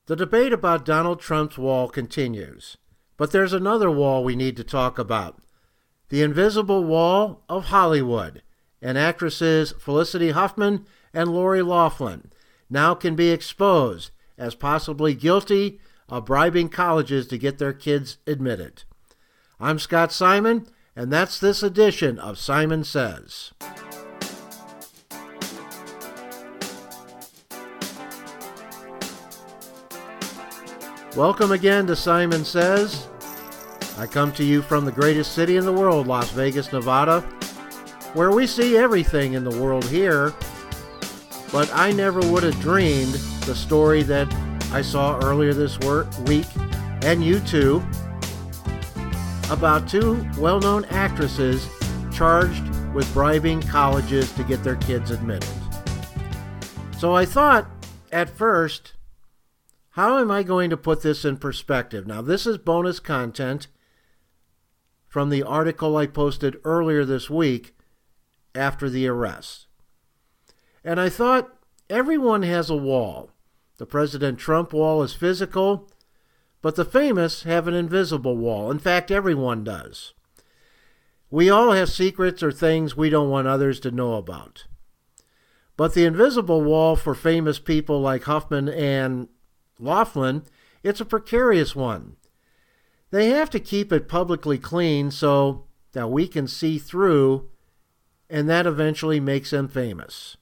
The debate about Donald Trump's wall continues, but there's another wall we need to talk about. The invisible wall of Hollywood, and actresses Felicity Huffman and Lori Loughlin now can be exposed as possibly guilty of bribing colleges to get their kids admitted. I'm Scott Simon, and that's this edition of Simon Says. Welcome again to Simon Says. I come to you from the greatest city in the world, Las Vegas, Nevada, where we see everything in the world here, but I never would have dreamed the story that I saw earlier this week, and you too, about two well-known actresses charged with bribing colleges to get their kids admitted. So I thought, at first, how am I going to put this in perspective? Now, this is bonus content from the article I posted earlier this week after the arrest. And I thought, everyone has a wall. The President Trump wall is physical, but the famous have an invisible wall. In fact, everyone does. We all have secrets or things we don't want others to know about. But the invisible wall for famous people like Huffman and Loughlin, it's a precarious one. They have to keep it publicly clean so that we can see through, and that eventually makes them famous.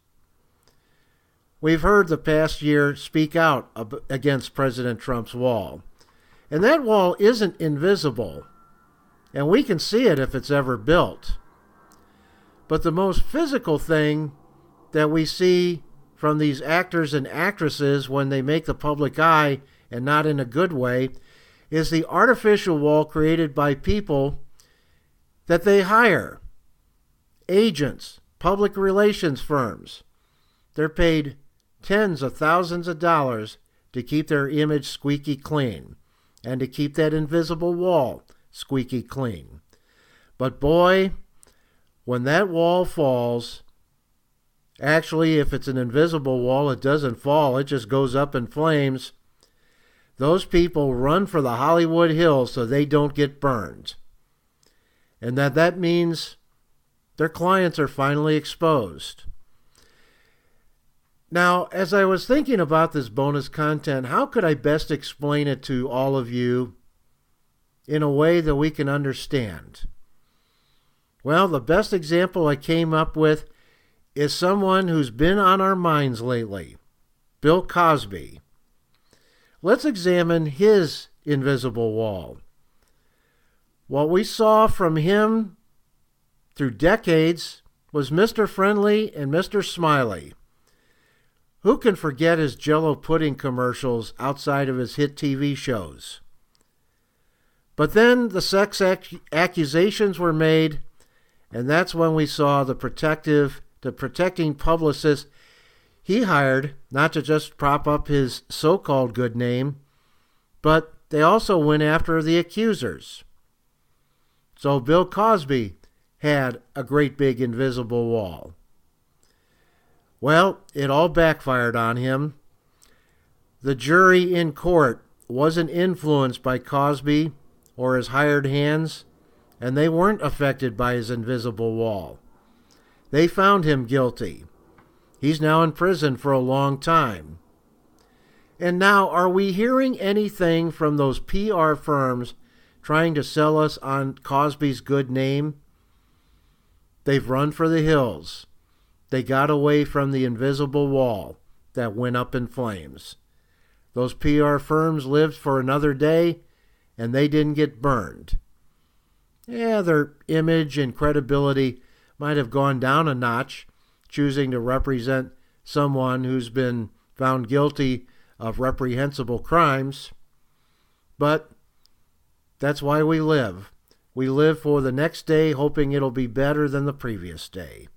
We've heard the past year speak out against President Trump's wall. And that wall isn't invisible, and we can see it if it's ever built. But the most physical thing that we see from these actors and actresses when they make the public eye, and not in a good way, is the artificial wall created by people that they hire. Agents, public relations firms. They're paid tens of thousands of dollars to keep their image squeaky clean and to keep that invisible wall squeaky clean. But boy, when that wall falls, actually, if it's an invisible wall, it doesn't fall. It just goes up in flames. Those people run for the Hollywood Hills so they don't get burned. And that means their clients are finally exposed. Now, as I was thinking about this bonus content, how could I best explain it to all of you in a way that we can understand? Well, the best example I came up with is someone who's been on our minds lately, Bill Cosby. Let's examine his invisible wall. What we saw from him through decades was Mr. Friendly and Mr. Smiley. Who can forget his Jell-O pudding commercials outside of his hit TV shows? But then the sex accusations were made, and that's when we saw the protecting publicist he hired, not to just prop up his so-called good name, but they also went after the accusers. So Bill Cosby had a great big invisible wall. Well, it all backfired on him. The jury in court wasn't influenced by Cosby or his hired hands, and they weren't affected by his invisible wall. They found him guilty. He's now in prison for a long time. And now, are we hearing anything from those PR firms trying to sell us on Cosby's good name? They've run for the hills. They got away from the invisible wall that went up in flames. Those PR firms lived for another day, and they didn't get burned. Yeah, their image and credibility might have gone down a notch, choosing to represent someone who's been found guilty of reprehensible crimes. But that's why we live. We live for the next day, hoping it'll be better than the previous day.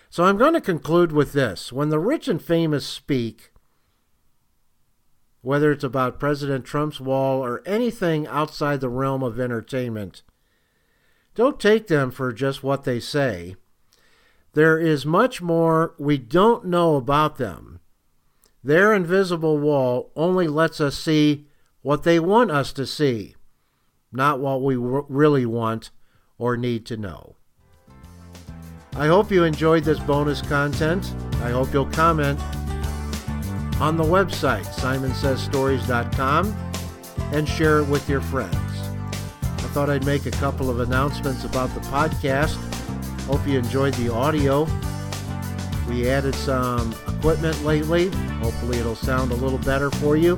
So I'm going to conclude with this. When the rich and famous speak, whether it's about President Trump's wall or anything outside the realm of entertainment, don't take them for just what they say. There is much more we don't know about them. Their invisible wall only lets us see what they want us to see, not what we really want or need to know. I hope you enjoyed this bonus content. I hope you'll comment on the website, simonsaystories.com, and share it with your friends. I thought I'd make a couple of announcements about the podcast. Hope you enjoyed the audio. We added some equipment lately. Hopefully it'll sound a little better for you.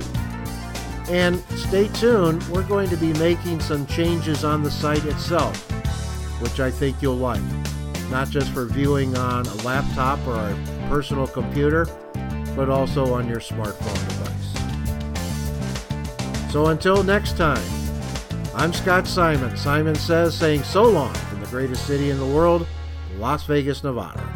And stay tuned. We're going to be making some changes on the site itself, which I think you'll like. Not just for viewing on a laptop or a personal computer, but also on your smartphone device. So until next time, I'm Scott Simon. Simon Says, saying so long from the greatest city in the world, Las Vegas, Nevada.